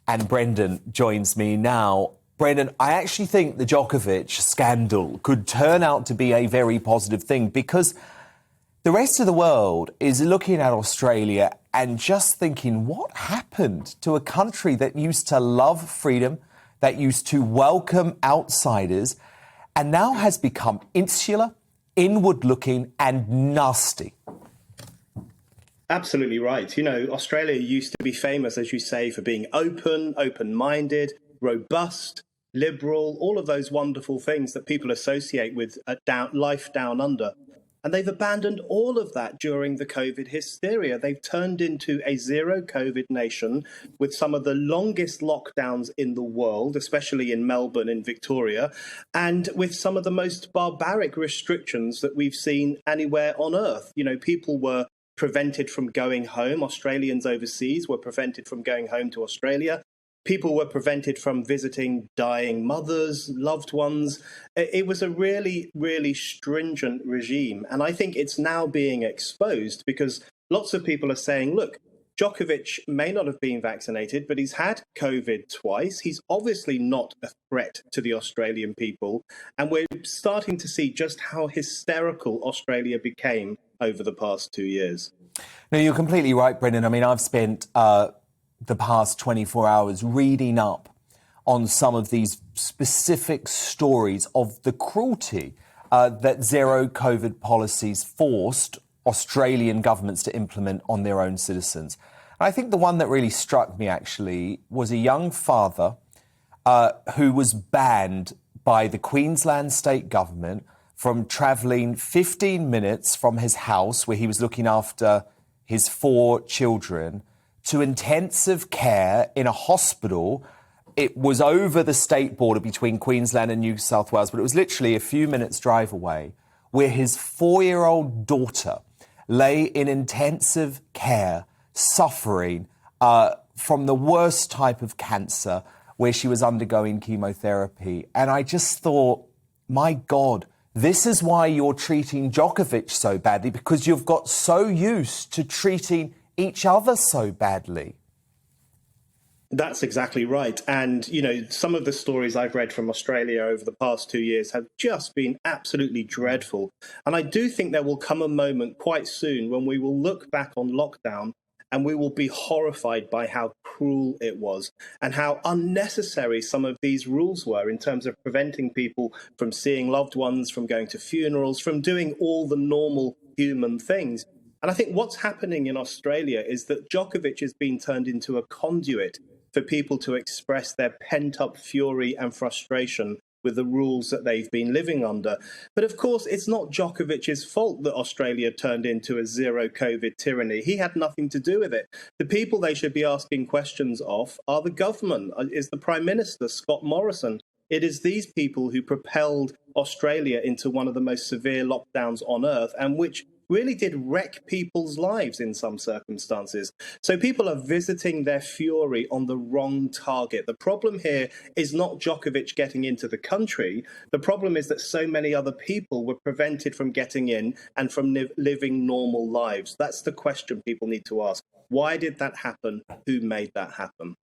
And Brendan joins me now. Brendan, I actually think the Djokovic scandal could turn out to be a very positive thing because the rest of the world is looking at Australia and just thinking, what happened to a country that used to love freedom, that used to welcome outsiders, and now has become insular, inward-looking and nasty? Absolutely right. You know, Australia used to be famous, as you say, for being open, open-minded, robust, liberal, all of those wonderful things that people associate with life down under. And they've abandoned all of that during the COVID hysteria. They've turned into a zero COVID nation with some of the longest lockdowns in the world, especially in Melbourne and Victoria, and with some of the most barbaric restrictions that we've seen anywhere on earth. You know, people were prevented from going home. Australians overseas were prevented from going home to Australia. People were prevented from visiting dying mothers, loved ones. It was a really, really stringent regime. And I think it's now being exposed because lots of people are saying, look, Djokovic may not have been vaccinated, but he's had COVID twice. He's obviously not a threat to the Australian people. And we're starting to see just how hysterical Australia became over the past 2 years. No, you're completely right, Brendan. I mean, I've spent the past 24 hours reading up on some of these specific stories of the cruelty that zero COVID policies forced Australian governments to implement on their own citizens. And I think the one that really struck me, actually, was a young father who was banned by the Queensland state government from travelling 15 minutes from his house, where he was looking after his 4 children, to intensive care in a hospital. It was over the state border between Queensland and New South Wales, but it was literally a few minutes' drive away, where his 4-year-old daughter lay in intensive care, suffering from the worst type of cancer, where she was undergoing chemotherapy. And I just thought, my God, this is why you're treating Djokovic so badly, because you've got so used to treating each other so badly. That's exactly right. And, you know, some of the stories I've read from Australia over the past 2 years have just been absolutely dreadful. And I do think there will come a moment quite soon when we will look back on lockdown and we will be horrified by how cruel it was and how unnecessary some of these rules were in terms of preventing people from seeing loved ones, from going to funerals, from doing all the normal human things. And I think what's happening in Australia is that Djokovic has been turned into a conduit for people to express their pent-up fury and frustration with the rules that they've been living under. But of course, it's not Djokovic's fault that Australia turned into a zero COVID tyranny. He had nothing to do with it. The people they should be asking questions of are the government, is the Prime Minister, Scott Morrison. It is these people who propelled Australia into one of the most severe lockdowns on earth, and which really did wreck people's lives in some circumstances. So people are visiting their fury on the wrong target. The problem here is not Djokovic getting into the country. The problem is that so many other people were prevented from getting in and from living normal lives. That's the question people need to ask. Why did that happen? Who made that happen?